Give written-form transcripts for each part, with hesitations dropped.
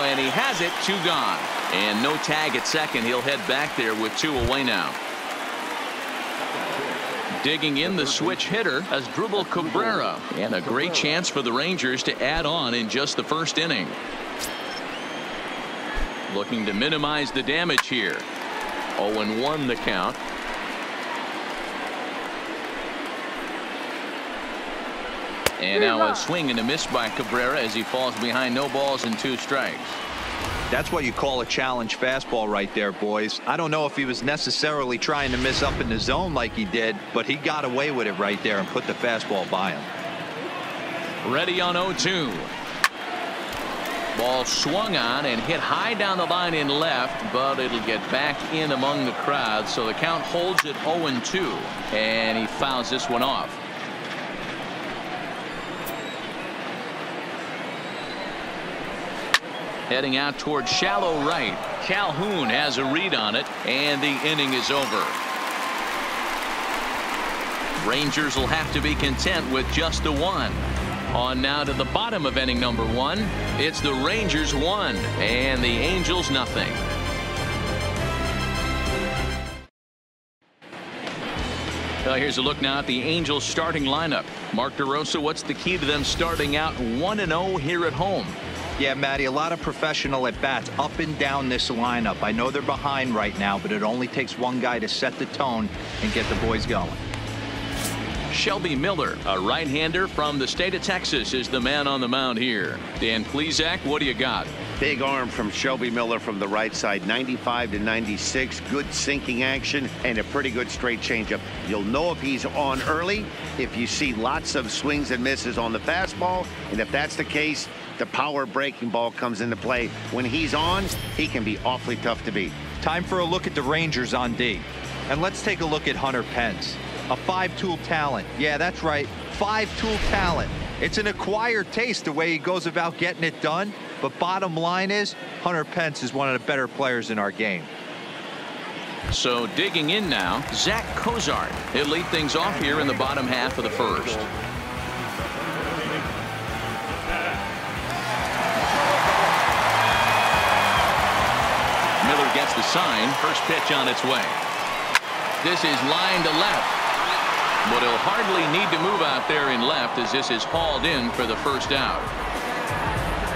And he has it. 2 gone. And no tag at second. He'll head back there with 2 away now. Digging in the switch hitter as Dribble Cabrera. And a great chance for the Rangers to add on in just the first inning. Looking to minimize the damage here. 0-1 the count. And now a swing and a miss by Cabrera as he falls behind. No balls and 2 strikes. That's what you call a challenge fastball right there, boys. I don't know if he was necessarily trying to miss up in the zone like he did, but he got away with it right there and put the fastball by him. Ready on 0-2. Ball swung on and hit high down the line in left, but it'll get back in among the crowd, so the count holds at 0-2, and he fouls this one off. Heading out toward shallow right. Calhoun has a read on it, and the inning is over. Rangers will have to be content with just the 1. On now to the bottom of inning number 1. It's the Rangers 1 and the Angels nothing. Well, here's a look now at the Angels starting lineup. Mark DeRosa, what's the key to them starting out 1-0 here at home? Yeah, Matty, a lot of professional at bats up and down this lineup. I know they're behind right now, but it only takes one guy to set the tone and get the boys going. Shelby Miller, a right-hander from the state of Texas, is the man on the mound here. Dan Plesac, what do you got? Big arm from Shelby Miller from the right side, 95 to 96. Good sinking action and a pretty good straight changeup. You'll know if he's on early if you see lots of swings and misses on the fastball, and if that's the case, the power breaking ball comes into play. When he's on, he can be awfully tough to beat. Time for a look at the Rangers on D. And let's take a look at Hunter Pence. A 5-tool talent. Yeah, that's right. 5-tool talent. It's an acquired taste the way he goes about getting it done. But bottom line is, Hunter Pence is one of the better players in our game. So digging in now, Zach Cozart. He'll lead things off here in the bottom half of the first. Miller gets the sign. First pitch on its way. This is line to left. But he'll hardly need to move out there in left as this is hauled in for the first out.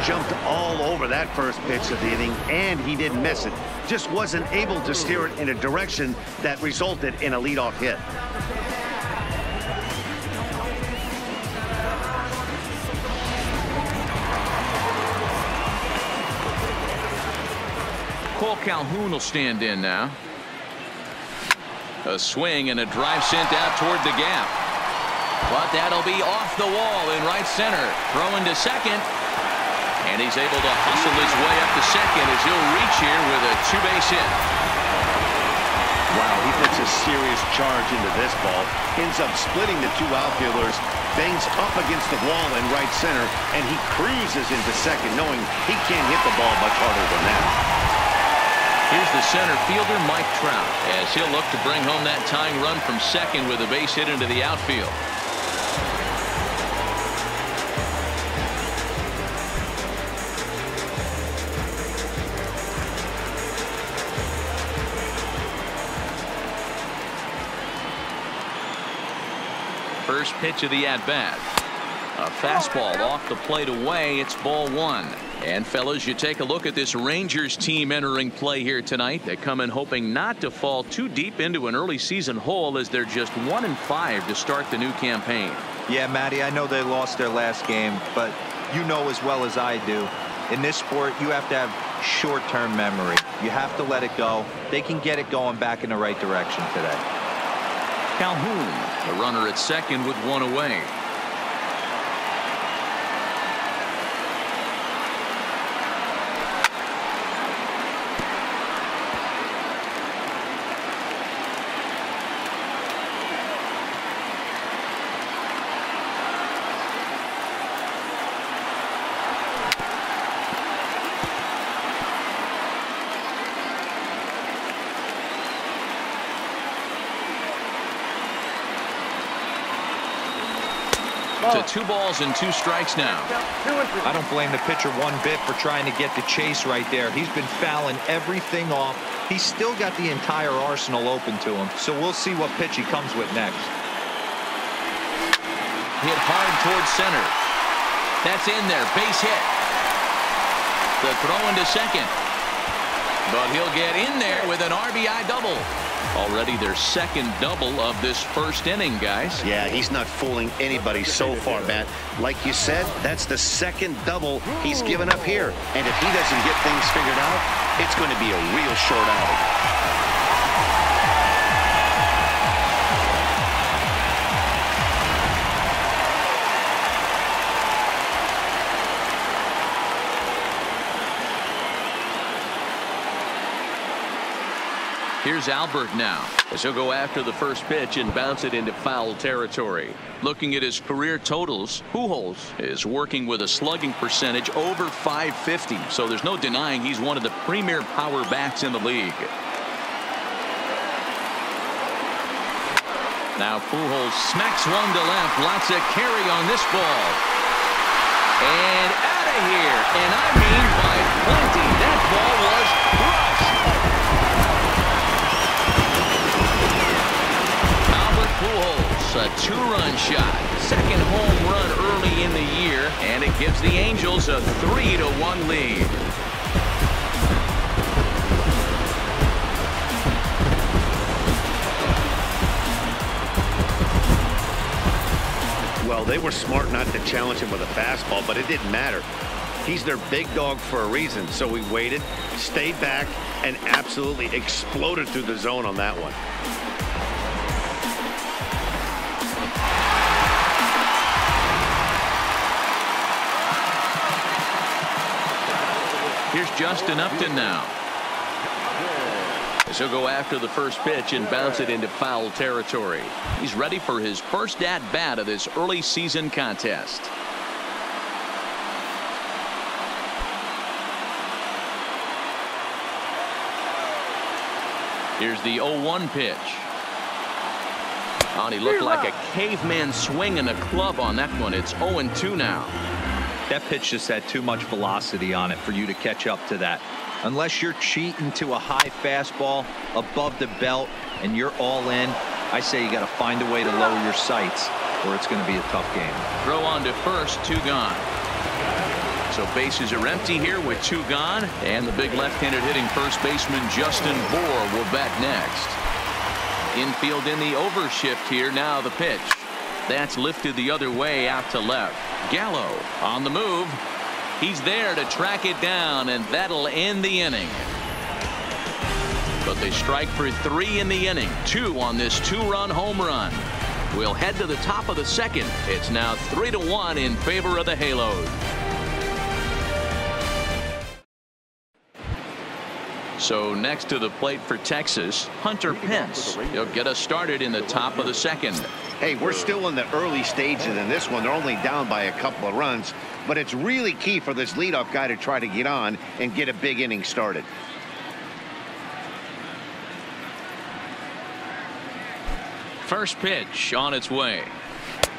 Jumped all over that first pitch of the inning, and he didn't miss it. Just wasn't able to steer it in a direction that resulted in a leadoff hit. Cole Calhoun will stand in now. A swing and a drive sent out toward the gap. But that'll be off the wall in right center. Throwing to second. And he's able to hustle his way up to second as he'll reach here with a 2-base hit. Wow, he puts a serious charge into this ball. Ends up splitting the 2 outfielders. Bangs up against the wall in right center. And he cruises into second, knowing he can't hit the ball much harder than that. Here's the center fielder, Mike Trout, as he'll look to bring home that tying run from second with a base hit into the outfield. First pitch of the at-bat. A fastball off the plate away. It's ball 1. And fellas, you take a look at this Rangers team entering play here tonight. They come in hoping not to fall too deep into an early season hole as they're just 1-5 to start the new campaign. Yeah, Matty, I know they lost their last game, but you know as well as I do, in this sport, you have to have short-term memory. You have to let it go. They can get it going back in the right direction today. Calhoun, the runner at second with 1 away. To 2 balls and 2 strikes now. I don't blame the pitcher one bit for trying to get the chase right there. He's been fouling everything off. He's still got the entire arsenal open to him, so we'll see what pitch he comes with next. Hit hard towards center. That's in there. Base hit. The throw into second. But he'll get in there with an RBI double. Already their second double of this first inning, guys. Yeah, he's not fooling anybody so far, Matt. Like you said, that's the second double he's given up here. And if he doesn't get things figured out, it's going to be a real short outing. Here's Albert now, as he'll go after the first pitch and bounce it into foul territory. Looking at his career totals, Pujols is working with a slugging percentage over .550, so there's no denying he's one of the premier power bats in the league. Now Pujols smacks one to left. Lots of carry on this ball. And out of here. And I mean by plenty. That ball was crushed. Pujols, a 2-run shot, second home run early in the year, and it gives the Angels a 3-1 lead. Well, they were smart not to challenge him with a fastball, but it didn't matter. He's their big dog for a reason, so he waited, stayed back, and absolutely exploded through the zone on that one. Here's Justin Upton now. As he'll go after the first pitch and bounce it into foul territory. He's ready for his first at-bat of this early season contest. Here's the 0-1 pitch. Oh, and he looked like a caveman swinging a club on that one. It's 0-2 now. That pitch just had too much velocity on it for you to catch up to that. Unless you're cheating to a high fastball above the belt and you're all in, I say you got to find a way to lower your sights or it's going to be a tough game. Throw on to first, 2 gone. So bases are empty here with 2 gone, and the big left-handed hitting first baseman Justin Bour will bat next. Infield in the overshift here. Now the pitch. That's lifted the other way out to left. Gallo on the move. He's there to track it down, and that'll end the inning. But they strike for 3 in the inning. 2 on this 2-run home run. We'll head to the top of the second. It's now 3-1 in favor of the Halos. So next to the plate for Texas, Hunter Pence. He'll get us started in the top of the second. Hey, we're still in the early stages in this one. They're only down by a couple of runs, but it's really key for this leadoff guy to try to get on and get a big inning started. First pitch on its way.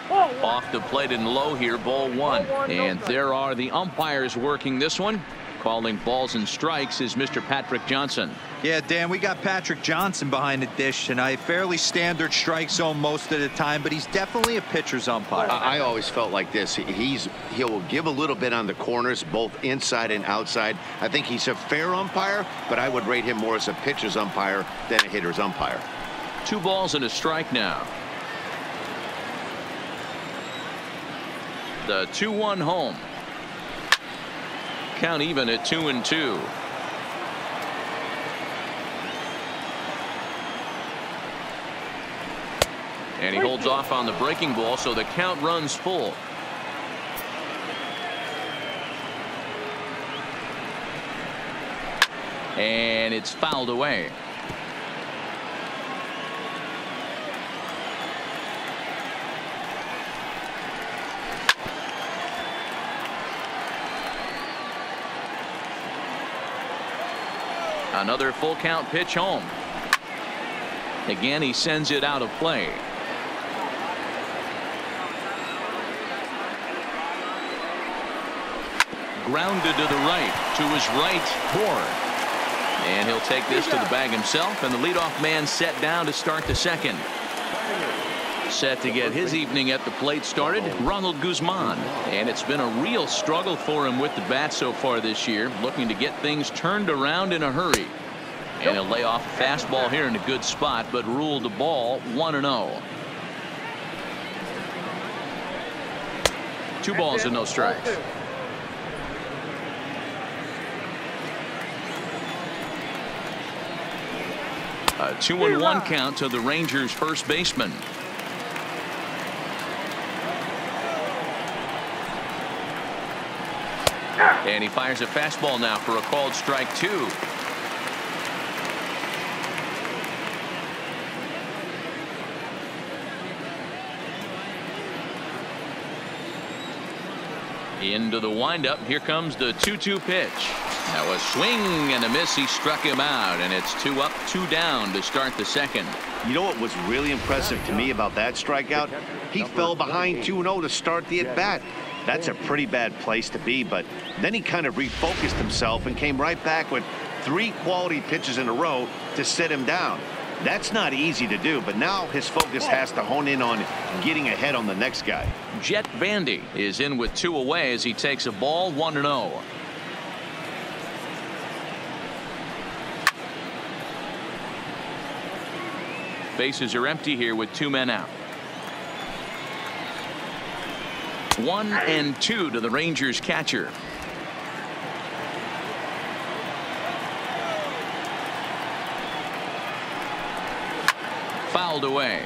Off the plate and low here, ball 1. And there are the umpires working this one. Calling balls and strikes is Mr. Patrick Johnson. Yeah, Dan, we got Patrick Johnson behind the dish tonight. Fairly standard strike zone most of the time, but he's definitely a pitcher's umpire. I always felt like this. He'll give a little bit on the corners, both inside and outside. I think he's a fair umpire, but I would rate him more as a pitcher's umpire than a hitter's umpire. 2 balls and a strike now. The 2-1 home. Count even at 2-2. And he holds off on the breaking ball, so the count runs full. And it's fouled away. Another full count pitch home. Again, he sends it out of play. grounded to the right, to his right, Bourne. And he'll take this to the bag himself, and the leadoff man set down to start the second. Set to get his evening at the plate started, Ronald Guzman. And it's been a real struggle for him with the bat so far this year, looking to get things turned around in a hurry. And he'll lay off a fastball here in a good spot, but ruled the ball 1-0. 2 balls and no strikes. A 2-1 count to the Rangers first baseman. And he fires a fastball now for a called strike 2. Into the windup. Here comes the 2-2 pitch. Now a swing and a miss. He struck him out, and it's 2 up, 2 down to start the second. You know what was really impressive to me about that strikeout? He fell behind 2-0 to start the at-bat. That's a pretty bad place to be, but then he kind of refocused himself and came right back with 3 quality pitches in a row to sit him down. That's not easy to do, but now his focus has to hone in on getting ahead on the next guy. Jet Vandy is in with 2 away as he takes a ball 1-0. Bases are empty here with 2 men out. 1-2 to the Rangers catcher. Fouled away.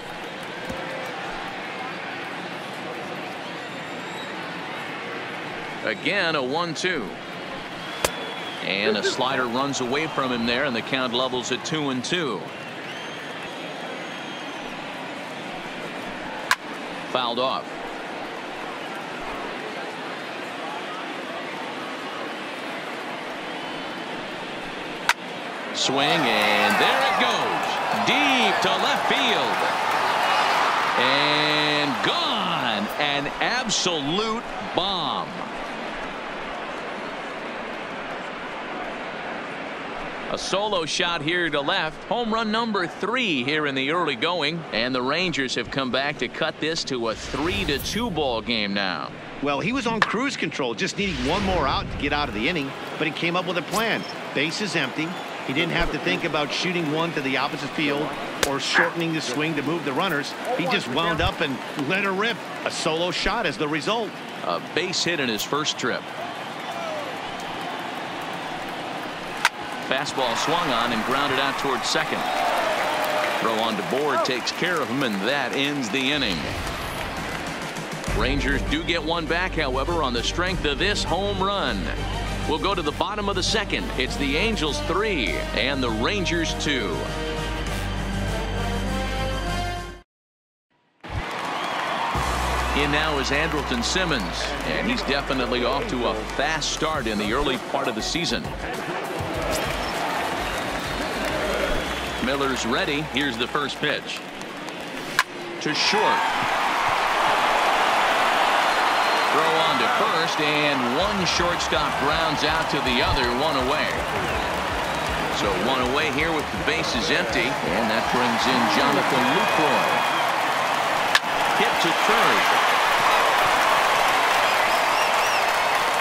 Again a 1-2. And a slider runs away from him there, and the count levels at 2-2. Fouled off. Swing, and there it goes. Deep to left field. And gone. An absolute bomb. A solo shot here to left. Home run number 3 here in the early going. And the Rangers have come back to cut this to a 3-2 ball game now. Well, he was on cruise control, just needing 1 more out to get out of the inning, but he came up with a plan. Bases empty. He didn't have to think about shooting one to the opposite field or shortening the swing to move the runners. He just wound up and let her rip. A solo shot as the result. A base hit in his first trip. Fastball swung on and grounded out towards second. Throw on to Bourne takes care of him, and that ends the inning. Rangers do get 1 back, however, on the strength of this home run. We'll go to the bottom of the second. It's the Angels 3 and the Rangers 2. In now is Andrelton Simmons, and he's definitely off to a fast start in the early part of the season. Miller's ready. Here's the first pitch. To short. Throw on to first, and 1 shortstop grounds out to the other, 1 away. So 1 away here with the bases empty, and that brings in Jonathan Lucroy. Hit to third.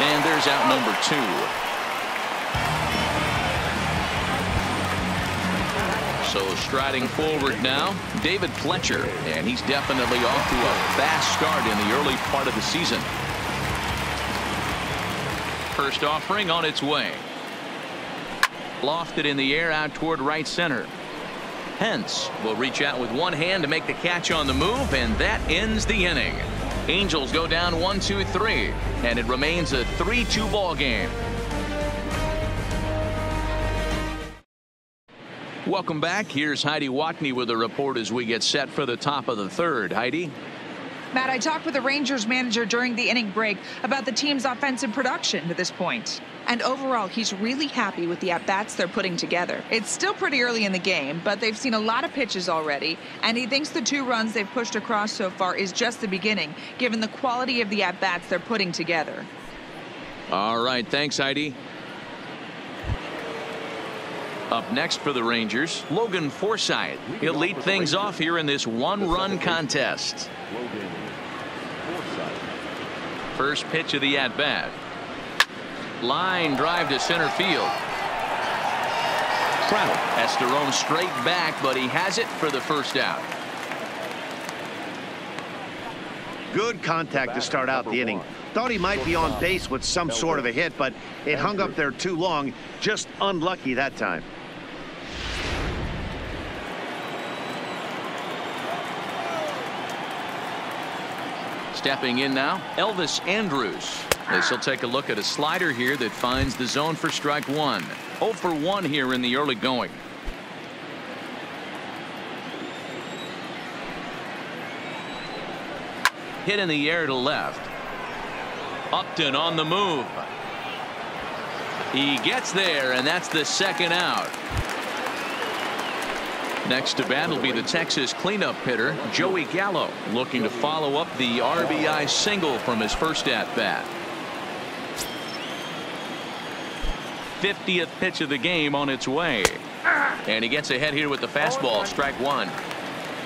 And there's out number 2. So striding forward now, David Fletcher, and he's definitely off to a fast start in the early part of the season. First offering on its way. Lofted in the air out toward right center. Hence will reach out with 1 hand to make the catch on the move, and that ends the inning. Angels go down 1-2-3, and it remains a 3-2 ball game. Welcome back. Here's Heidi Watney with a report as we get set for the top of the third. Heidi. Matt, I talked with the Rangers manager during the inning break about the team's offensive production to this point. And overall, he's really happy with the at-bats they're putting together. It's still pretty early in the game, but they've seen a lot of pitches already, and he thinks the 2 runs they've pushed across so far is just the beginning, given the quality of the at-bats they're putting together. All right, thanks, Heidi. Up next for the Rangers, Logan Forsythe. He'll lead things off here in this one-run contest. First pitch of the at-bat. Line drive to center field. Trout has to roam straight back, but he has it for the first out. Good contact to start out the inning. Thought he might be on base with some sort of a hit, but it hung up there too long. Just unlucky that time. Stepping in now, Elvis Andrus. This will take a look at a slider here that finds the zone for strike one. 0 for 1 here in the early going. Hit in the air to left. Upton on the move. He gets there, and that's the second out. Next to bat will be the Texas cleanup hitter, Joey Gallo, looking to follow up the RBI single from his first at-bat. 50th pitch of the game on its way. And he gets ahead here with the fastball, strike one.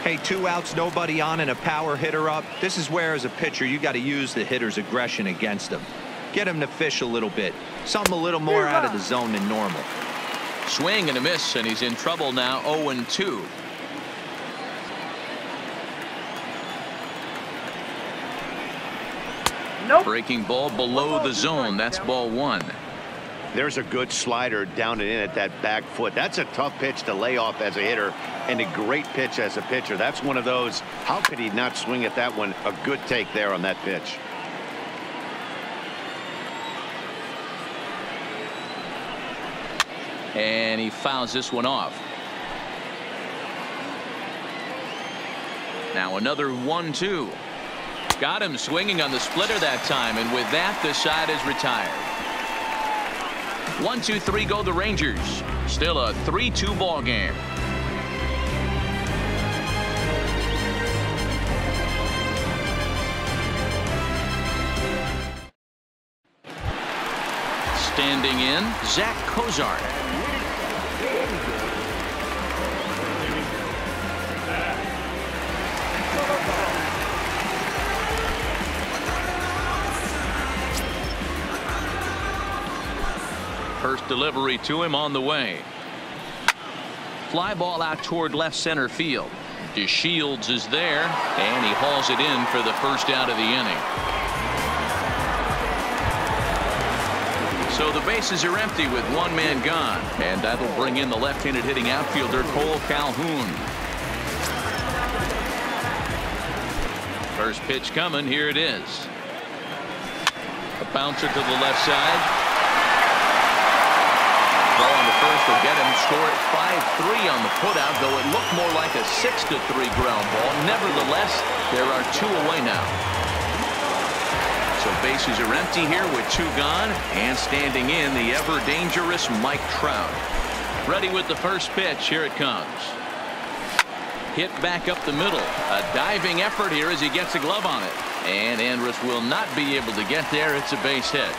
Hey, 2 outs, nobody on, and a power hitter up. This is where, as a pitcher, you got to use the hitter's aggression against him. Get him to fish a little bit. Something a little more out of the zone than normal. Swing and a miss, and he's in trouble now. 0-2. Nope. Breaking ball below the zone. That's ball one. There's a good slider down and in at that back foot. That's a tough pitch to lay off as a hitter, and a great pitch as a pitcher. That's one of those. How could he not swing at that one? A good take there on that pitch. And he fouls this one off. Now another 1-2. Got him swinging on the splitter that time, and with that, the side is retired. 1-2-3 go the Rangers. Still a 3-2 ball game. Standing in, Zach Kozart. First delivery to him on the way. Fly ball out toward left center field. DeShields is there, and he hauls it in for the first out of the inning. So the bases are empty with one man gone, and that'll bring in the left-handed hitting outfielder Cole Calhoun. First pitch coming. Here it is. A bouncer to the left side. Throw on the first will get him. Score at 5-3 on the putout, though it looked more like a 6-3 ground ball. Nevertheless, there are 2 away now. So bases are empty here with 2 gone, and standing in the ever dangerous Mike Trout. Ready with the first pitch. Here it comes. Hit back up the middle. A diving effort here as he gets a glove on it, and Andrus will not be able to get there. It's a base hit.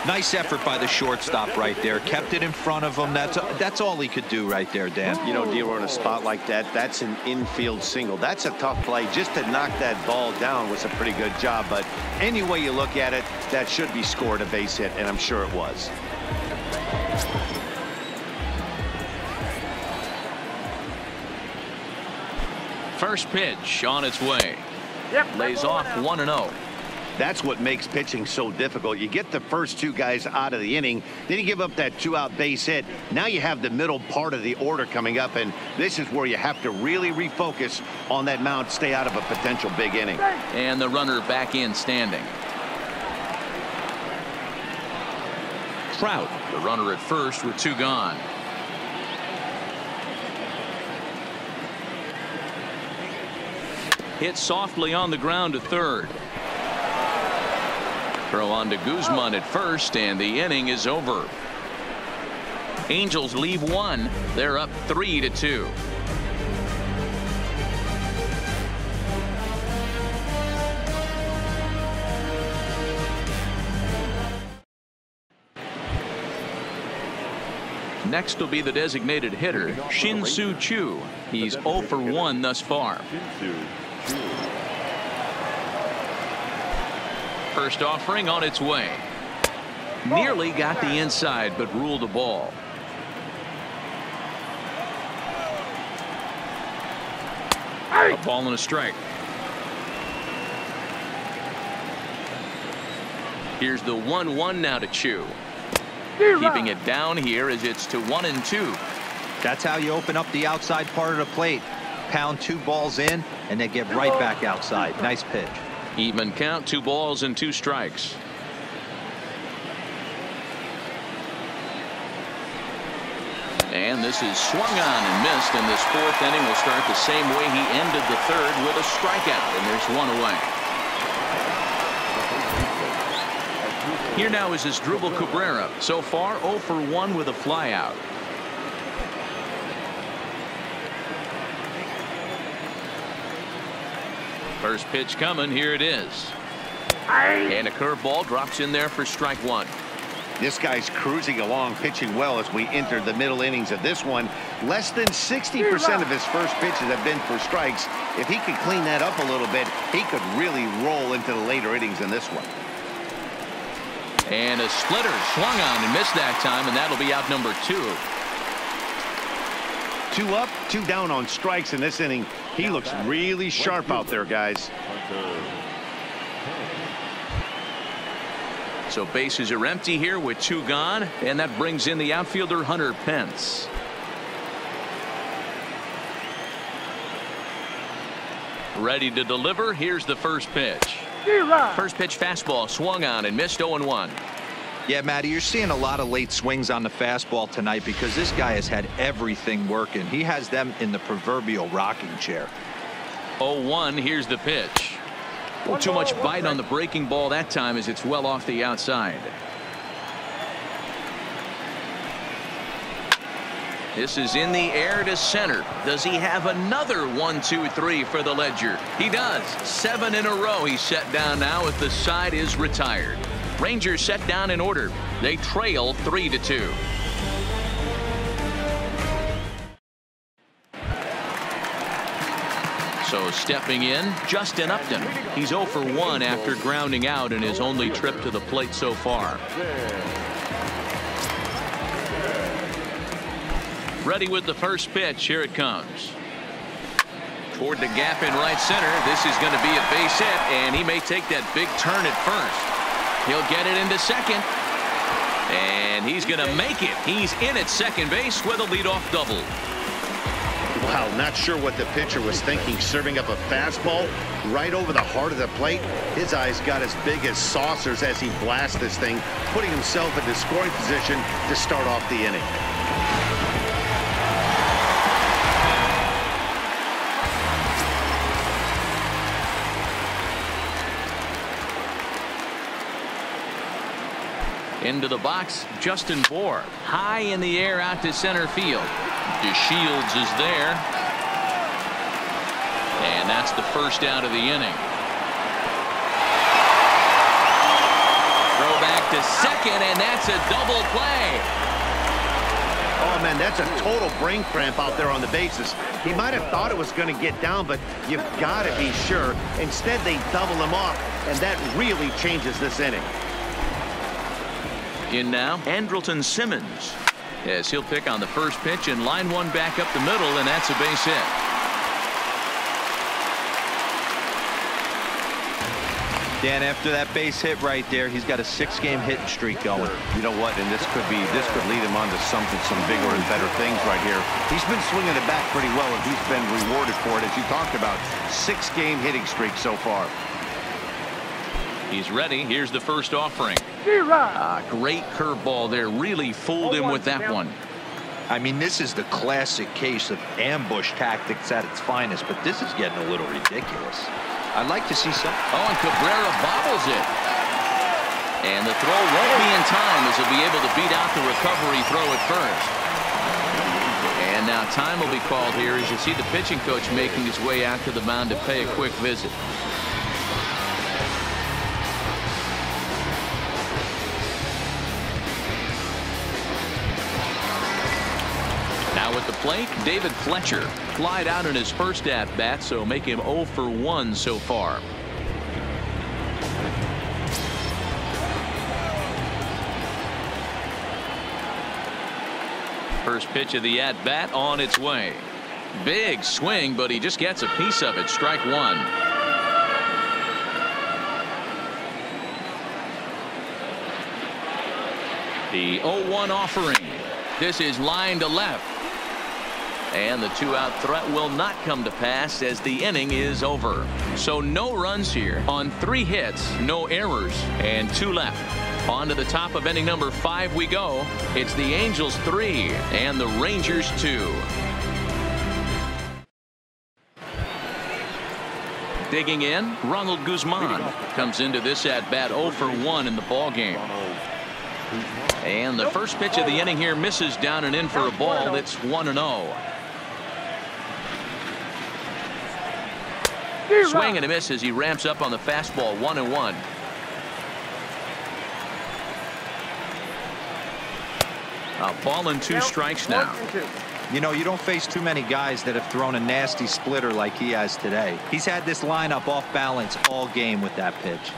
Nice effort by the shortstop right there. Kept it in front of him. That's all he could do right there, Dan. You know, D'Lo, in a spot like that, that's an infield single. That's a tough play. Just to knock that ball down was a pretty good job. But any way you look at it, that should be scored a base hit, and I'm sure it was. First pitch on its way. Yep. Lays off 1-0. That's what makes pitching so difficult. You get the first 2 guys out of the inning, then you give up that 2-out base hit. Now you have the middle part of the order coming up, and this is where you have to really refocus on that mound, stay out of a potential big inning. And the runner back in standing. Trout, the runner at first with 2 gone. Hit softly on the ground to third. Throw on to Guzman at first, and the inning is over. Angels leave 1. They're up 3-2. Next will be the designated hitter, Shin-Soo Choo. He's 0 for 1 thus far. First offering on its way. Nearly got the inside, but ruled the ball. A ball and a strike. Here's the 1-1 now to Choo. Keeping it down here as it's to 1-2. That's how you open up the outside part of the plate. Pound 2 balls in and then get right back outside. Nice pitch. Even count, 2 balls and 2 strikes. And this is swung on and missed, and this 4th inning will start the same way he ended the 3rd with a strikeout, and there's 1 away. Here now is Asdrubal Cabrera. So far 0 for 1 with a flyout. First pitch coming. Here it is. And a curveball drops in there for strike 1. This guy's cruising along, pitching well as we enter the middle innings of this one. Less than 60% of his first pitches have been for strikes. If he could clean that up a little bit, he could really roll into the later innings in this one. And a splitter swung on and missed that time, and that'll be out number 2. 2 up, 2 down on strikes in this inning. He looks really sharp out there, guys. So bases are empty here with 2 gone, and that brings in the outfielder Hunter Pence. Ready to deliver. Here's the first pitch. First pitch fastball swung on and missed. 0-1. Yeah, Matty, you're seeing a lot of late swings on the fastball tonight because this guy has had everything working. He has them in the proverbial rocking chair. 0-1. Here's the pitch. Too much bite on the breaking ball that time as it's well off the outside. This is in the air to center. Does he have another 1, 2, 3 for the ledger? He does. 7 in a row. He's set down now as the side is retired. Rangers set down in order. They trail 3-2. So stepping in, Justin Upton. He's 0 for 1 after grounding out in his only trip to the plate so far. Ready with the first pitch. Here it comes. Toward the gap in right center. This is going to be a base hit, and he may take that big turn at first. He'll get it into second, and he's going to make it. He's in at second base with a leadoff double. Wow, not sure what the pitcher was thinking, serving up a fastball right over the heart of the plate. His eyes got as big as saucers as he blasts this thing, putting himself into scoring position to start off the inning. Into the box, Justin Bour. High in the air out to center field. DeShields is there. And that's the first out of the inning. Throw back to second, and that's a double play. Oh, man, that's a total brain cramp out there on the bases. He might have thought it was going to get down, but you've got to be sure. Instead, they double him off, and that really changes this inning. In now, Andrelton Simmons. As he'll pick on the first pitch and line one back up the middle, and that's a base hit. Dan, after that base hit right there, he's got a 6-game hitting streak going. You know what? And this could lead him on to some bigger and better things right here. He's been swinging it back pretty well, and he's been rewarded for it, as you talked about. 6-game hitting streak so far. He's ready. Here's the first offering. Great curveball there. Really fooled him with that one. I mean, this is the classic case of ambush tactics at its finest, but this is getting a little ridiculous. I'd like to see some. Oh, and Cabrera bobbles it. And the throw won't be in time as he'll be able to beat out the recovery throw at first. And now time will be called here as you see the pitching coach making his way out to the mound to pay a quick visit. Now at the plate, David Fletcher. Flied out in his first at-bat, so make him 0 for 1 so far. First pitch of the at-bat on its way. Big swing, but he just gets a piece of it. Strike one. The 0-1 offering. This is line to left. And the 2-out threat will not come to pass as the inning is over. So no runs here on 3 hits, no errors, and 2 left. On to the top of inning number 5 we go. It's the Angels 3 and the Rangers 2. Digging in, Ronald Guzman comes into this at bat 0 for 1 in the ball game. And the first pitch of the inning here misses down and in for a ball. It's 1-0. Swing and a miss as he ramps up on the fastball. 1-1. A ball and 2 strikes now. You know, you don't face too many guys that have thrown a nasty splitter like he has today. He's had this lineup off balance all game with that pitch.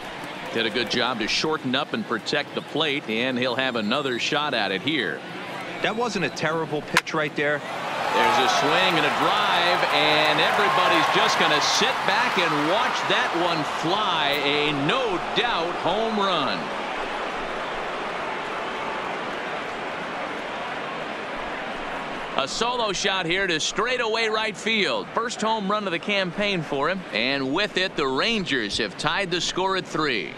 Did a good job to shorten up and protect the plate, and he'll have another shot at it here. That wasn't a terrible pitch right there. There's a swing and a drive, and everybody's just going to sit back and watch that one fly. A no doubt home run. A solo shot here to straightaway right field. First home run of the campaign for him. And with it, the Rangers have tied the score at 3.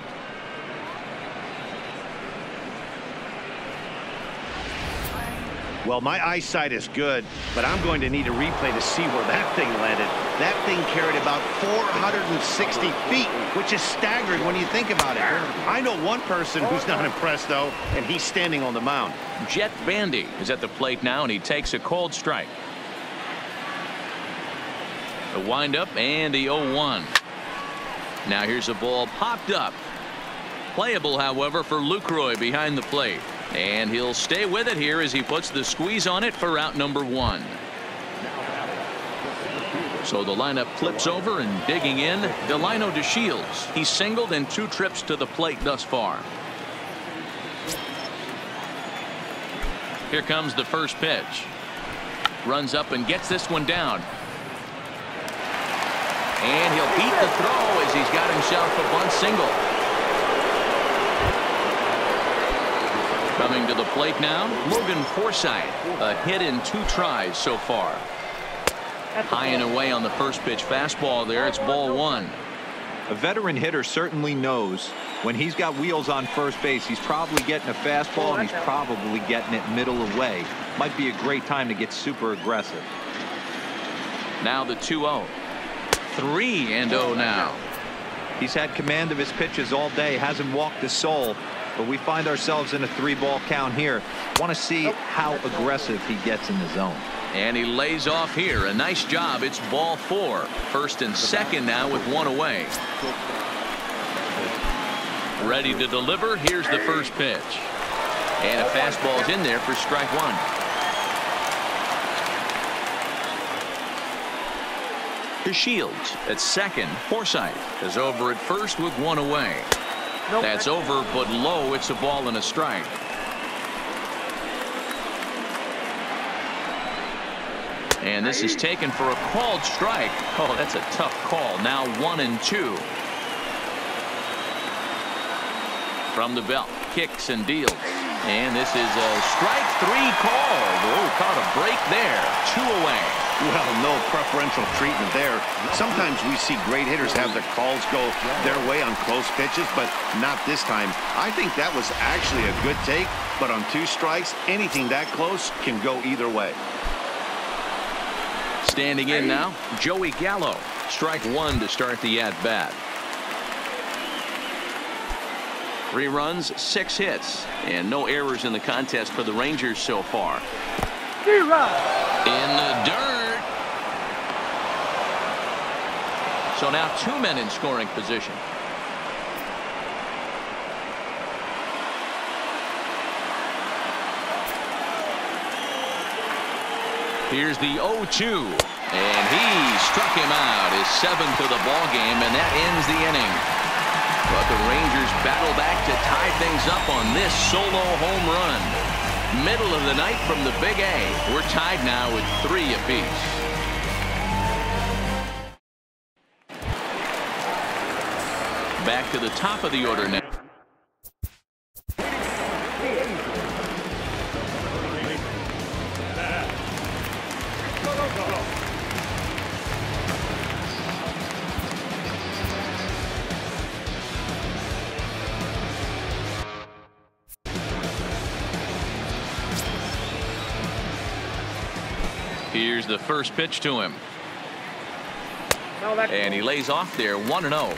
Well, my eyesight is good, but I'm going to need a replay to see where that thing landed. That thing carried about 460 feet, which is staggering when you think about it. I know one person who's not impressed, though, and he's standing on the mound. Jet Bandy is at the plate now, and he takes a cold strike. The windup and the 0-1. Now here's a ball popped up. Playable, however, for Lucroy behind the plate. And he'll stay with it here as he puts the squeeze on it for out number 1. So the lineup flips over, and digging in, Delino DeShields. He's singled in 2 trips to the plate thus far. Here comes the first pitch. Runs up and gets this one down. And he'll beat the throw as he's got himself a bunt single. Coming to the plate now, Logan Forsythe. A hit in 2 tries so far. High and away on the first pitch fastball there. It's ball 1. A veteran hitter certainly knows when he's got wheels on first base, he's probably getting a fastball, and he's probably getting it middle away. Might be a great time to get super aggressive. Now the 2-0. 3-0 now. He's had command of his pitches all day, hasn't walked a soul. But we find ourselves in a 3-ball count here. Want to see how aggressive he gets in the zone. And he lays off here. A nice job. It's ball 4. First and second now with 1 away. Ready to deliver. Here's the first pitch. And a fastball's in there for strike 1. DeShields at second. Forsythe is over at first with 1 away. That's over but low. It's a ball and a strike. And this is taken for a called strike. Oh, that's a tough call. Now 1-2. From the belt, kicks and deals. And this is a strike 3 call. Oh, caught a break there. 2 away. Well, no preferential treatment there. Sometimes we see great hitters have their calls go their way on close pitches, but not this time. I think that was actually a good take, but on 2 strikes, anything that close can go either way. Standing in now, Joey Gallo. Strike 1 to start the at-bat. 3 runs, 6 hits, and no errors in the contest for the Rangers so far. In the dirt. So now 2 men in scoring position. Here's the 0-2. And he struck him out, his 7th of the ball game, and that ends the inning. But the Rangers battle back to tie things up on this solo home run. Middle of the night from the Big A. We're tied now with 3 apiece. Back to the top of the order now. Here's the first pitch to him. And he lays off there 1-0.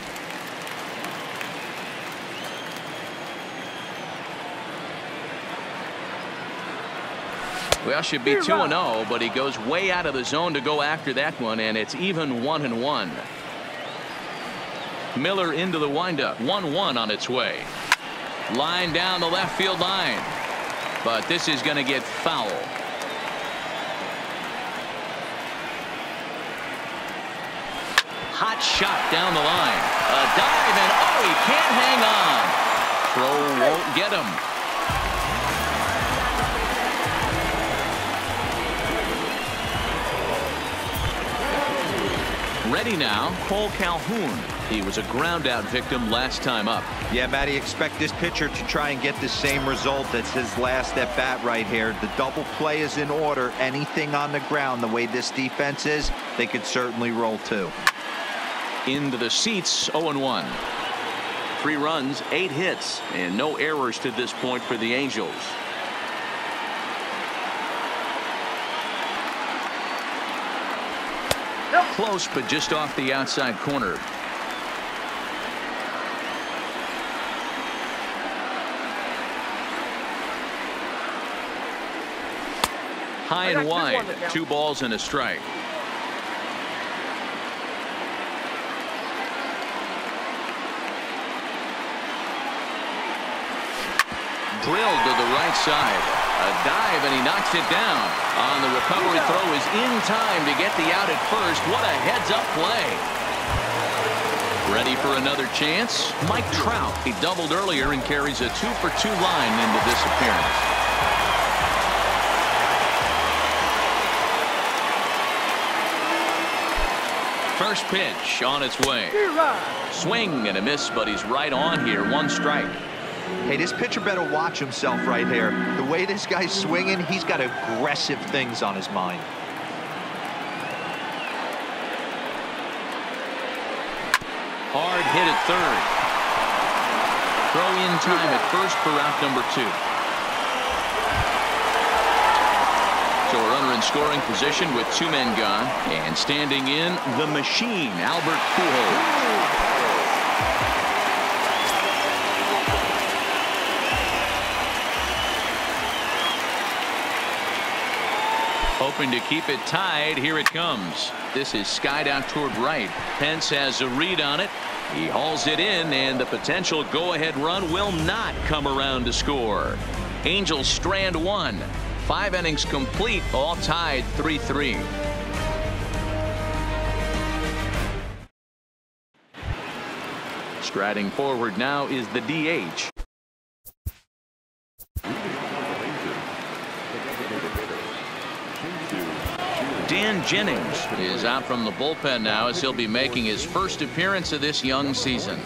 Well, should be 2-0, but he goes way out of the zone to go after that one, and it's even 1-1. Miller into the windup. 1-1 on its way. Line down the left field line. But this is going to get foul. Hot shot down the line. A dive, and oh, he can't hang on. Throw won't get him. Ready now, Cole Calhoun. He was a ground out victim last time up. Yeah, Matty, expect this pitcher to try and get the same result as his last at bat right here. The double play is in order. Anything on the ground, the way this defense is, they could certainly roll too. Into the seats, 0-1. 3 runs, 8 hits, and no errors to this point for the Angels. Close, but just off the outside corner. High and wide, 2 balls and a strike. Drilled to the right side. A dive, and he knocks it down. On the recovery throw is in time to get the out at first. What a heads-up play. Ready for another chance? Mike Trout. He doubled earlier and carries a 2-for-2 line into this appearance. First pitch on its way. Swing and a miss, but he's right on here. 1 strike. Hey, this pitcher better watch himself right here. The way this guy's swinging, he's got aggressive things on his mind. Hard hit at third. Throw in time at first for out number 2. So a runner in scoring position with 2 men gone, and standing in the machine, Albert Pujols. Hoping to keep it tied. Here it comes. This is skied out toward right. Pence has a read on it. He hauls it in, and the potential go-ahead run will not come around to score. Angels strand 1. 5 innings complete, all tied 3-3. Striding forward now is the DH. Dan Jennings is out from the bullpen now as he'll be making his first appearance of this young season.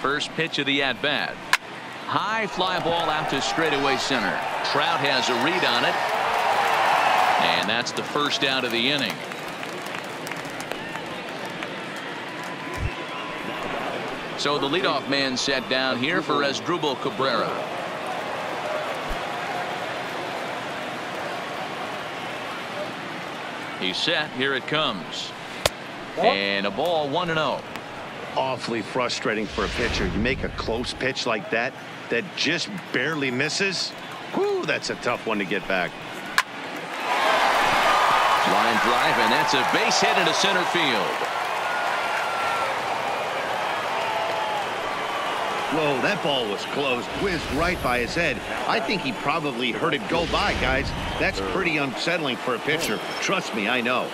First pitch of the at-bat. High fly ball out to straightaway center. Trout has a read on it. And that's the first out of the inning. So the leadoff man set down here for Asdrubal Cabrera. He's set. Here it comes. And a ball 1-0. Awfully frustrating for a pitcher. You make a close pitch like that just barely misses. Whew, that's a tough one to get back. Line drive, and that's a base hit into center field. Whoa, that ball was close. Whizzed right by his head. I think he probably heard it go by, guys. That's pretty unsettling for a pitcher. Trust me, I know.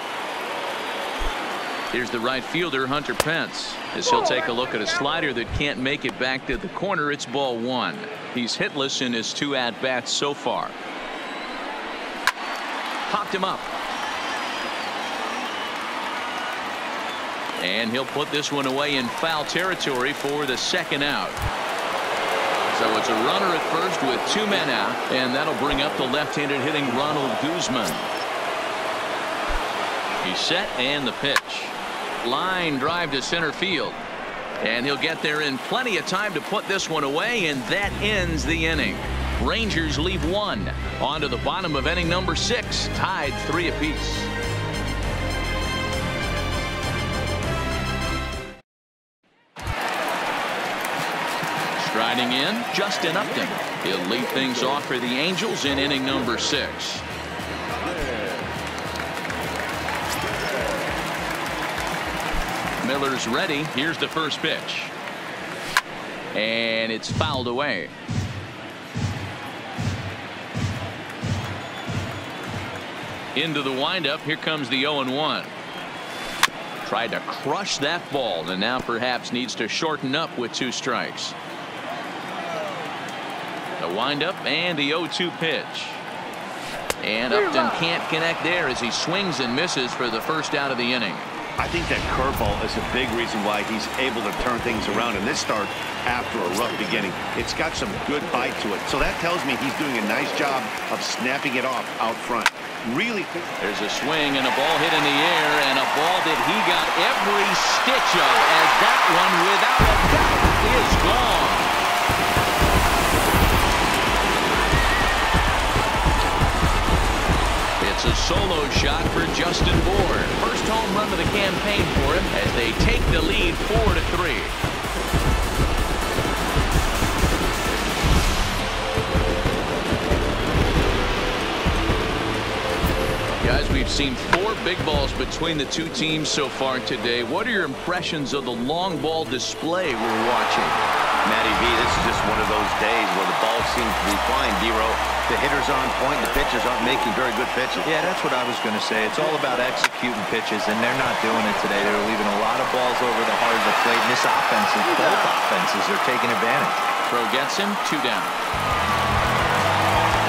Here's the right fielder, Hunter Pence, as he'll take a look at a slider that can't make it back to the corner. It's ball 1. He's hitless in his 2 at-bats so far. Popped him up. And he'll put this one away in foul territory for the second out. So it's a runner at first with 2 men out, and that'll bring up the left-handed hitting Ronald Guzman. He's set, and the pitch. Line drive to center field, and he'll get there in plenty of time to put this one away, and that ends the inning. Rangers leave 1. On to the bottom of inning number 6, tied 3 apiece. Striding in, Justin Upton. He'll lead things off for the Angels in inning number 6. Miller's ready. Here's the first pitch. And it's fouled away. Into the windup. Here comes the 0-1. Tried to crush that ball, and now perhaps needs to shorten up with 2 strikes. The windup and the 0-2 pitch. And Upton can't connect there as he swings and misses for the first out of the inning. I think that curveball is a big reason why he's able to turn things around in this start after a rough beginning. It's got some good bite to it. So that tells me he's doing a nice job of snapping it off out front. Really. There's a swing and a ball hit in the air, and a ball that he got every stitch of, as that one without a doubt is gone. It's a solo shot for Justin Bourne. First home run of the campaign for him as they take the lead 4-3. Guys, we've seen 4 big balls between the 2 teams so far today. What are your impressions of the long ball display we're watching? Matty V, this is just one of those days where the ball seems to be flying. D-Row, the hitter's on point, the pitchers aren't making very good pitches. Yeah, that's what I was going to say. It's all about executing pitches, and they're not doing it today. They're leaving a lot of balls over the heart of the plate, and this offense, both offenses are taking advantage. Throw gets him, 2 down.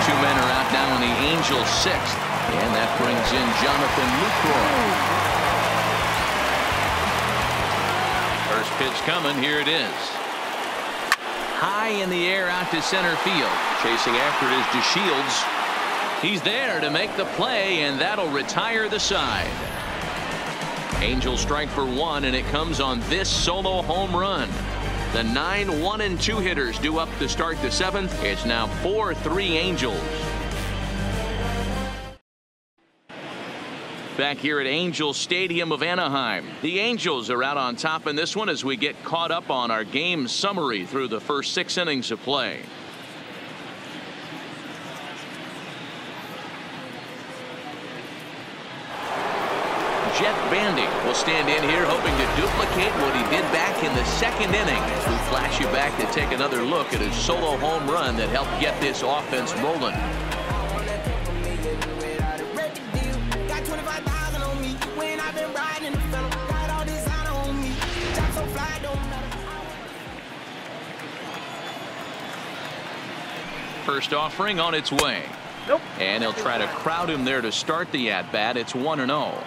2 men are out now in the Angels' 6th, and that brings in Jonathan Lucroy. First pitch coming. Here it is. High in the air out to center field. Chasing after it is DeShields. He's there to make the play, and that'll retire the side. Angels strike for 1, and it comes on this solo home run. The 9 1-2 hitters due up to start the 7th. It's now 4-3 Angels. Back here at Angel Stadium of Anaheim, the Angels are out on top in this one as we get caught up on our game summary through the first 6 innings of play. Jet Bandy will stand in here hoping to duplicate what he did back in the 2nd inning. We'll flash you back to take another look at his solo home run that helped get this offense rolling. First offering on its way. Nope. And he'll try to crowd him there to start the at-bat. It's 1-0.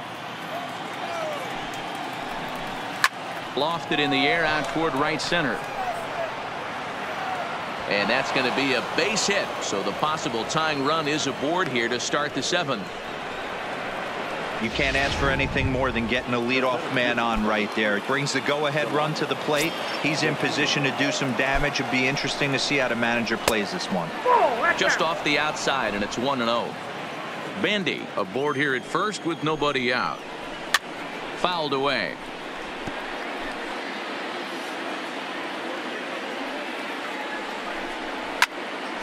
Lofted in the air out toward right center. And that's going to be a base hit. So the possible tying run is aboard here to start the 7th. You can't ask for anything more than getting a leadoff man on right there. It brings the go-ahead run to the plate. He's in position to do some damage. It'd be interesting to see how the manager plays this one. Just off the outside, and it's 1-0. Bandy aboard here at first with nobody out. Fouled away.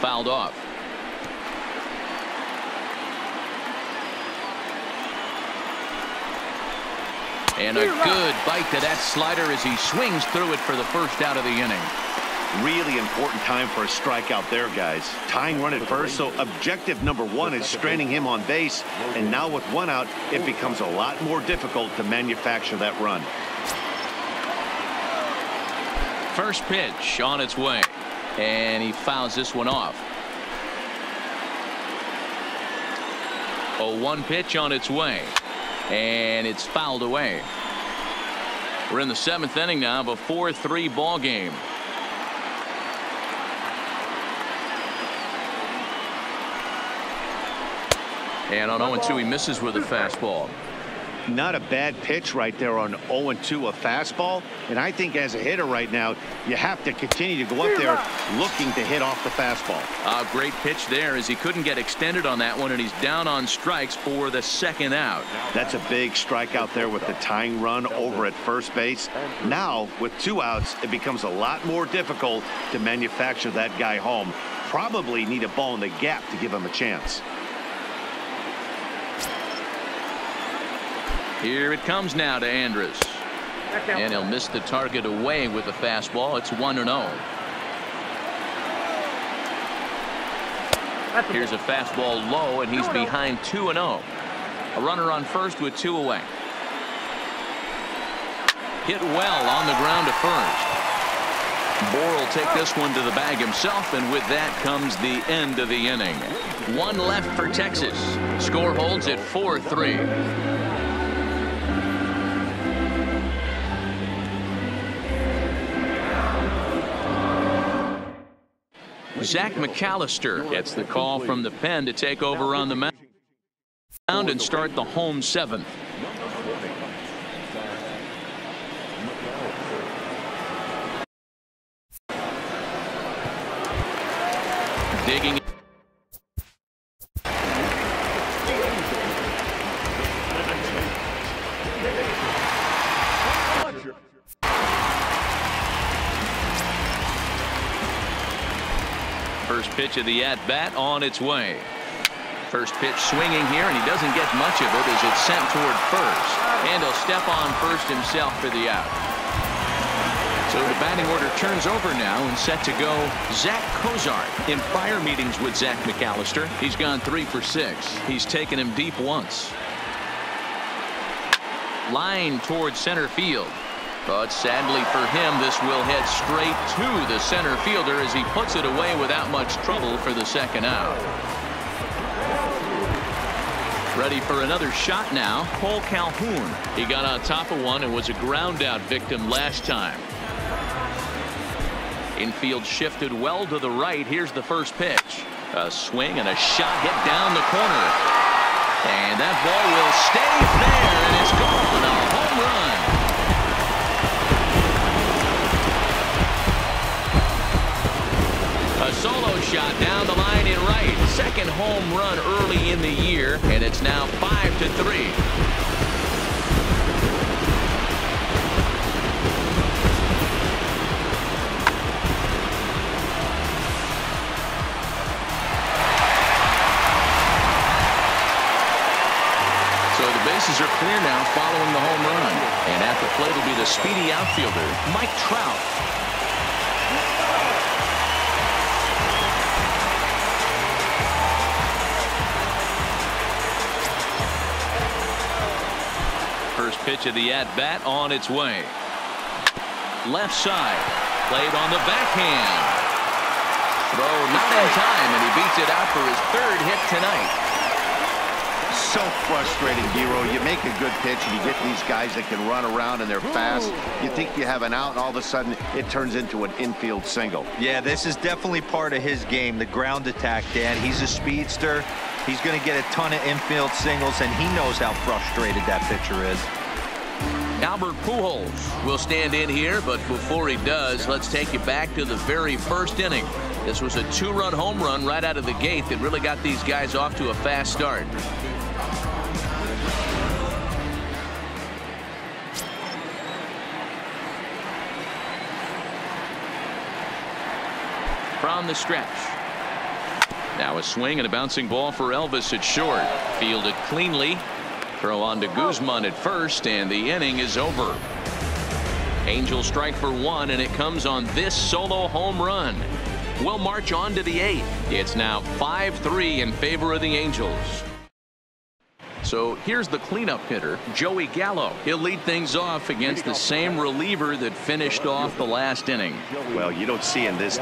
Fouled off. And a good bite to that slider as he swings through it for the first out of the inning. Really important time for a strikeout there, guys. Tying run at first, so objective number 1 is straining him on base. And now with 1 out, it becomes a lot more difficult to manufacture that run. First pitch on its way. And he fouls this one off. 0-1 pitch on its way. And it's fouled away. We're in the 7th inning now of a 4-3 ball game. And on 0-2 he misses with a fastball. Not a bad pitch right there on 0-2, a fastball. And I think as a hitter right now, you have to continue to go up there looking to hit off the fastball. A great pitch there as he couldn't get extended on that one, and he's down on strikes for the 2nd out. That's a big strikeout there with the tying run over at first base. Now with 2 outs, it becomes a lot more difficult to manufacture that guy home. Probably need a ball in the gap to give him a chance. Here it comes now to Andrus. And he'll miss the target away with the fastball. It's 1-0. Here's a fastball low, and he's behind 2-0. A runner on first with 2 away. Hit well on the ground to first. Bohr will take this one to the bag himself, and with that comes the end of the inning. 1 left for Texas. Score holds at 4-3. Zach McAllister gets the call from the pen to take over on the mound and start the home 7th. Digging. First pitch of the at-bat on its way. First pitch swinging here, and he doesn't get much of it as it's sent toward first. And he'll step on first himself for the out. So the batting order turns over now, and set to go Zach Cozart. In prior meetings with Zach McAllister, he's gone 3 for 6. He's taken him deep once. Line towards center field. But sadly for him, this will head straight to the center fielder as he puts it away without much trouble for the 2nd out. Ready for another shot now, Cole Calhoun. He got on top of one and was a ground out victim last time. Infield shifted well to the right. Here's the first pitch. A swing and a shot hit down the corner. And that ball will stay there, and it's gone. A home run. A solo shot down the line in right. 2nd home run early in the year, and it's now 5-3. So the bases are clear now following the home run. And at the plate will be the speedy outfielder, Mike Trout. First pitch of the at-bat on its way. Left side. Played on the backhand. Throw not in time, and he beats it out for his 3rd hit tonight. So frustrating, Dero. You make a good pitch and you get these guys that can run around and they're fast. You think you have an out and all of a sudden it turns into an infield single. Yeah, this is definitely part of his game, the ground attack, Dan. He's a speedster. He's going to get a ton of infield singles, and he knows how frustrated that pitcher is. Albert Pujols will stand in here, but before he does, let's take you back to the very first inning. This was a two-run home run right out of the gate that really got these guys off to a fast start. From the stretch. Now a swing and a bouncing ball for Elvis at short. Fielded cleanly. Throw on to Guzman at first, and the inning is over. Angels strike for one, and it comes on this solo home run. We'll march on to the eighth. It's now 5-3 in favor of the Angels. So here's the cleanup hitter, Joey Gallo. He'll lead things off against the same reliever that finished off the last inning. Well, you don't see in this.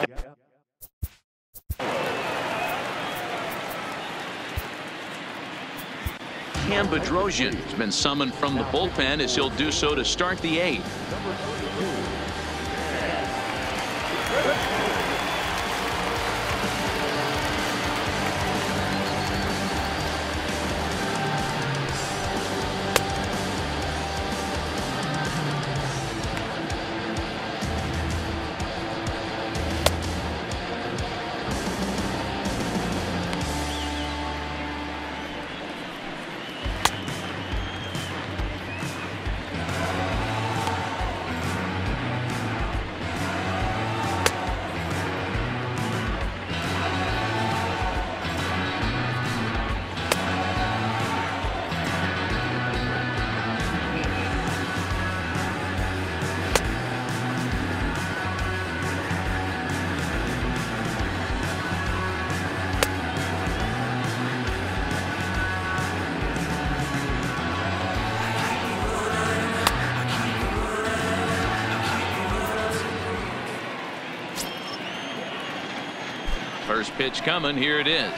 Cam Bedrosian has been summoned from the bullpen as he'll do so to start the eighth. First pitch coming. Here it is.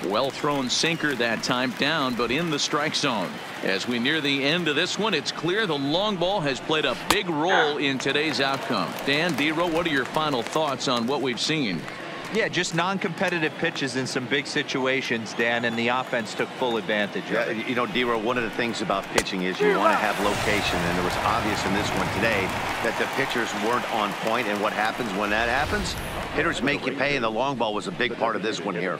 Well thrown sinker that time, down but in the strike zone. As we near the end of this one, it's clear the long ball has played a big role in today's outcome. Dan, Dero, what are your final thoughts on what we've seen? Yeah, just non-competitive pitches in some big situations, Dan, and the offense took full advantage of it. You know, Dero, one of the things about pitching is you want to have location, and it was obvious in this one today that the pitchers weren't on point, and what happens when that happens? Hitters make you pay, and the long ball was a big part of this one here.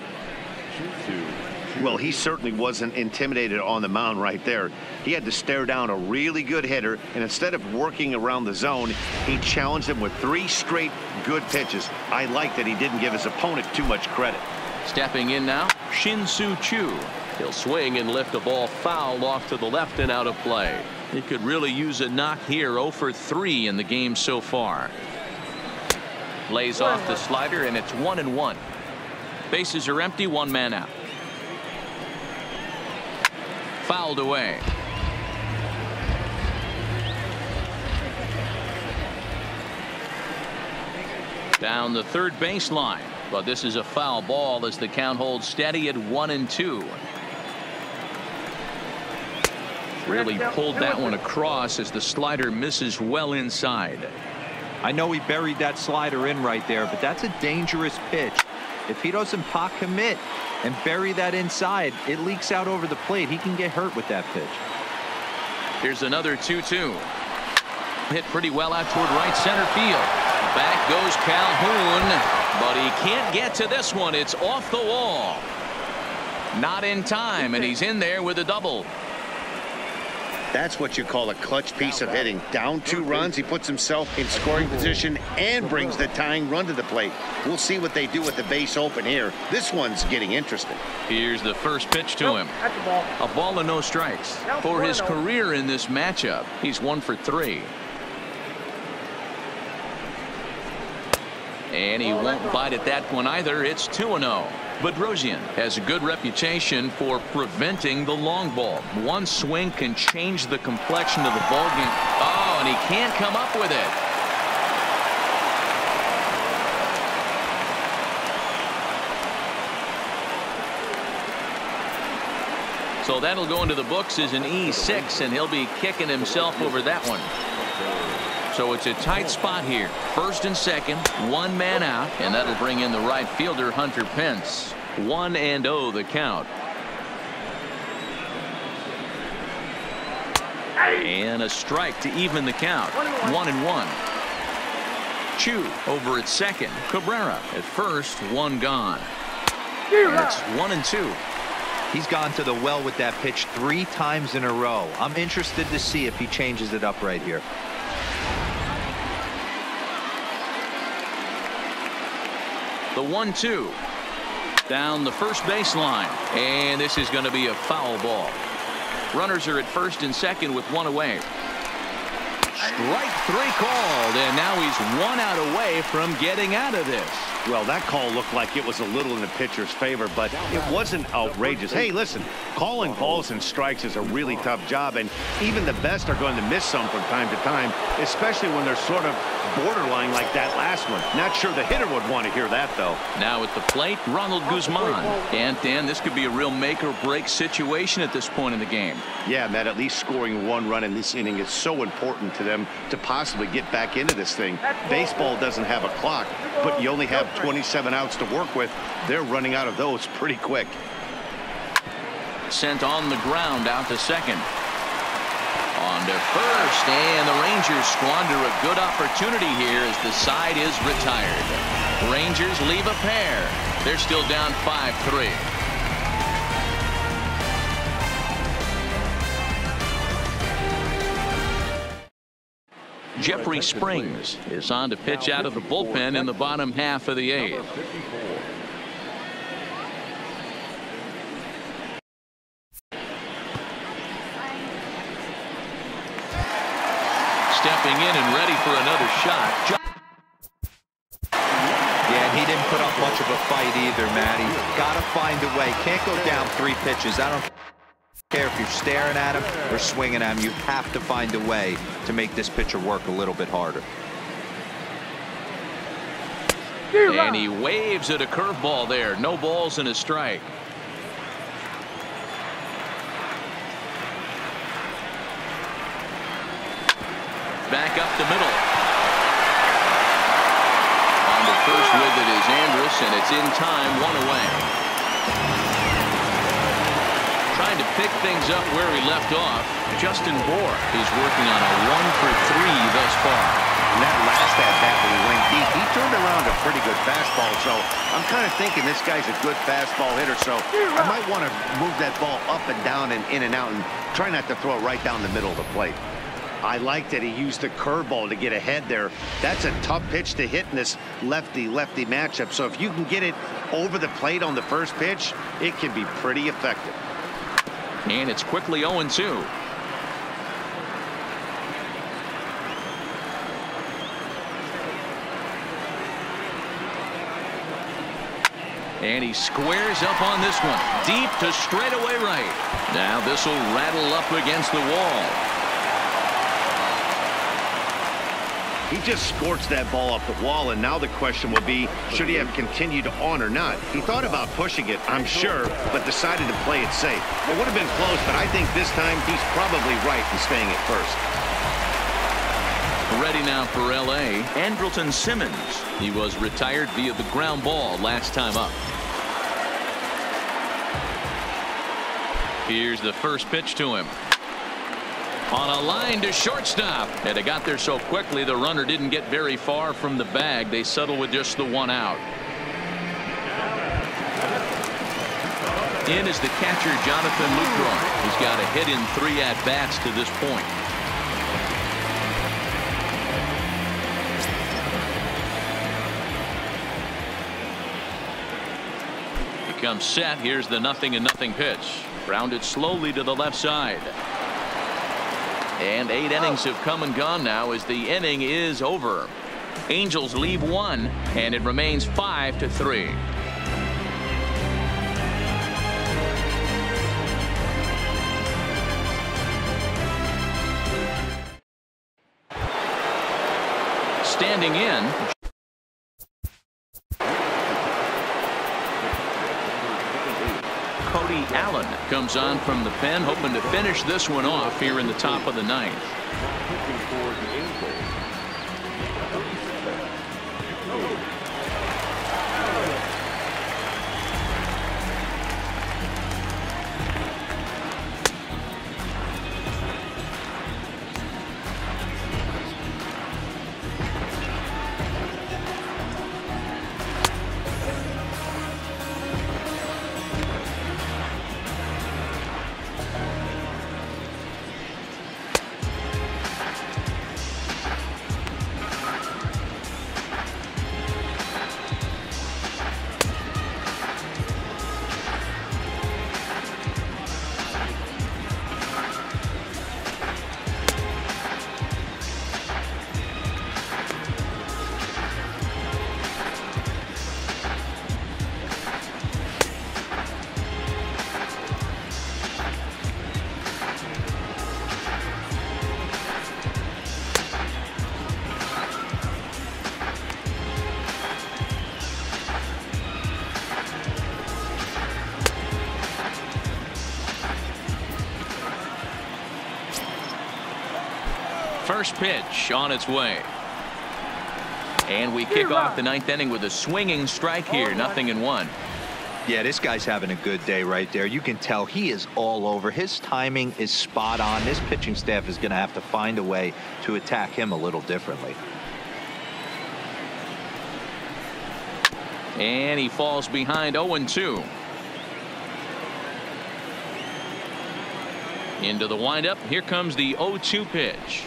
Well, he certainly wasn't intimidated on the mound right there. He had to stare down a really good hitter, and instead of working around the zone, he challenged him with 3 straight good pitches. I like that he didn't give his opponent too much credit. Stepping in now, Shin-Soo Choo. He'll swing and lift a ball foul off to the left and out of play. He could really use a knock here. 0 for 3 in the game so far. Lays off the slider, and it's 1-1. Bases are empty, 1 man out. Fouled away. Down the third baseline, but this is a foul ball as the count holds steady at 1-2. Really pulled that one across as the slider misses well inside. I know he buried that slider in right there, but that's a dangerous pitch. If he doesn't pot commit and bury that inside, it leaks out over the plate. He can get hurt with that pitch. Here's another 2-2. Hit pretty well out toward right center field. Back goes Calhoun, but he can't get to this one. It's off the wall. Not in time, and he's in there with a double. That's what you call a clutch piece of hitting. Down 2 runs, he puts himself in scoring position and brings the tying run to the plate. We'll see what they do with the base open here. This one's getting interesting. Here's the first pitch to him. A ball and no strikes. For his career in this matchup, he's 1 for 3. And he won't bite at that one either. It's 2-0. Bedrosian has a good reputation for preventing the long ball. One swing can change the complexion of the ball game. Oh, and he can't come up with it. So that'll go into the books as an E6, and he'll be kicking himself over that one. So it's a tight spot here. First and second, one man out, and that'll bring in the right fielder, Hunter Pence. 1-0 the count. And a strike to even the count. 1-1. Chu over at second. Cabrera at first. One gone. And it's 1-2. He's gone to the well with that pitch 3 times in a row. I'm interested to see if he changes it up right here. The 1-2 down the first baseline, and this is going to be a foul ball. Runners are at first and second with one away. Strike 3 called, and now he's 1 out away from getting out of this. Well, that call looked like it was a little in the pitcher's favor, but it wasn't outrageous. Hey, listen, calling balls and strikes is a really tough job, and even the best are going to miss some from time to time, especially when they're sort of borderline like that last one. Not sure the hitter would want to hear that, though. Now at the plate, Ronald Guzman. And Dan, this could be a real make or break situation at this point in the game. Yeah, Matt, at least scoring 1 run in this inning is so important to them to possibly get back into this thing. Baseball doesn't have a clock, but you only have 27 outs to work with. They're running out of those pretty quick. Sent on the ground out to second. On to first, and the Rangers squander a good opportunity here as the side is retired. Rangers leave a pair. They're still down 5-3. Jeffrey Springs is on to pitch out of the bullpen in the bottom half of the 8th. Stepping in and ready for another shot. Yeah, and he didn't put up much of a fight either, Matty. Got to find a way. Can't go down 3 pitches. I don't care if you're staring at him or swinging at him. You have to find a way to make this pitcher work a little bit harder. And he waves at a curveball there. No balls and a strike. Back up the middle. On the first with it is Andrus, and it's in time, 1 away. Trying to pick things up where he left off. Justin Bour is working on a 1 for 3 thus far. And that last at-bat when he went deep, he turned around a pretty good fastball. So I'm kind of thinking this guy's a good fastball hitter. So I might want to move that ball up and down and in and out and try not to throw it right down the middle of the plate. I like that he used the curveball to get ahead there. That's a tough pitch to hit in this lefty-lefty matchup. So if you can get it over the plate on the first pitch, it can be pretty effective. And it's quickly 0-2. And he squares up on this one. Deep to straightaway right. Now this will rattle up against the wall. He just scorched that ball off the wall, and now the question will be, should he have continued on or not? He thought about pushing it, I'm sure, but decided to play it safe. It would have been close, but I think this time he's probably right in staying at first. Ready now for L.A., Andrelton Simmons. He was retired via the ground ball last time up. Here's the first pitch to him. On a line to shortstop, and it got there so quickly the runner didn't get very far from the bag. They settle with just the 1 out. In is the catcher Jonathan Lucroy. He's got a hit in 3 at-bats to this point. He comes set. Here's the 0-0 pitch. Grounded slowly to the left side. And 8 innings have come and gone now as the inning is over. Angels leave 1, and it remains 5-3. Standing in, Cody Allen comes on from the pen, hoping to finish this one off here in the top of the ninth. First pitch on its way. And we kick off the ninth inning with a swinging strike here. 0-1. Yeah, this guy's having a good day right there. You can tell he is all over. His timing is spot on. This pitching staff is going to have to find a way to attack him a little differently. And he falls behind 0-2. Into the windup. Here comes the 0-2 pitch.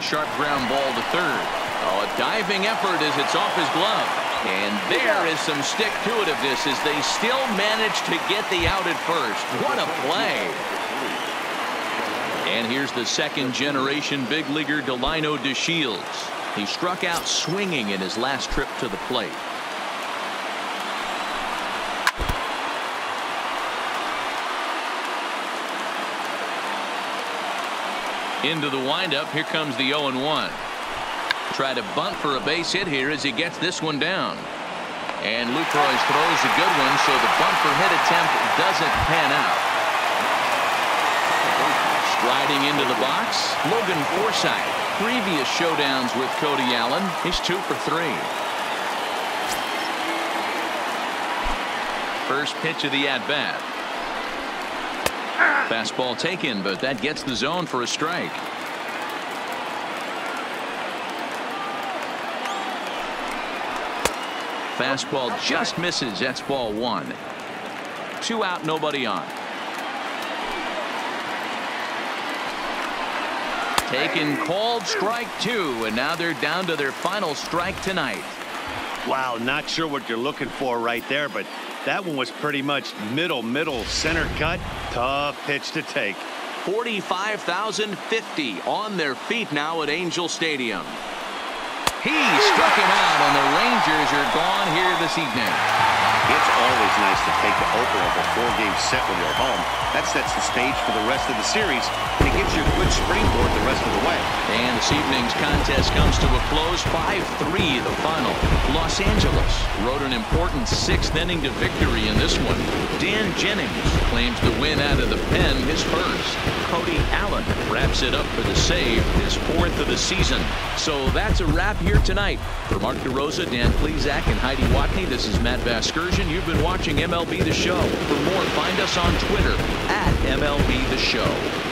Sharp ground ball to third. Oh, a diving effort as it's off his glove. And there is some stick-to-itiveness as they still manage to get the out at first. What a play. And here's the second-generation big leaguer Delino DeShields. He struck out swinging in his last trip to the plate. Into the windup. Here comes the 0-1. Try to bunt for a base hit here as he gets this one down. And Lucroy's throws a good one, so the bunt for hit attempt doesn't pan out. Striding into the box, Logan Forsythe. Previous showdowns with Cody Allen. He's 2 for 3. First pitch of the at-bat. Fastball taken, but that gets the zone for a strike. Fastball just misses. That's ball 1. 2 out, nobody on. Taken, called, strike 2, and now they're down to their final strike tonight. Wow, not sure what you're looking for right there, but that one was pretty much middle center cut. Tough pitch to take. 45,050 on their feet now at Angel Stadium. He struck him out, and the Rangers are gone here this evening. It's always nice to take the opener of a 4-game set when you're home. That sets the stage for the rest of the series, and it gives you a good springboard the rest of the way. And this evening's contest comes to a close. 5-3 the final. Los Angeles rode an important 6th inning to victory in this one. Dan Jennings claims the win out of the pen, his first. Cody Allen wraps it up for the save, his 4th of the season. So that's a wrap here tonight. For Mark DeRosa, Dan Plesac, and Heidi Watney, this is Matt Vasgersian. You've been watching MLB The Show. For more, find us on Twitter @MLB The Show.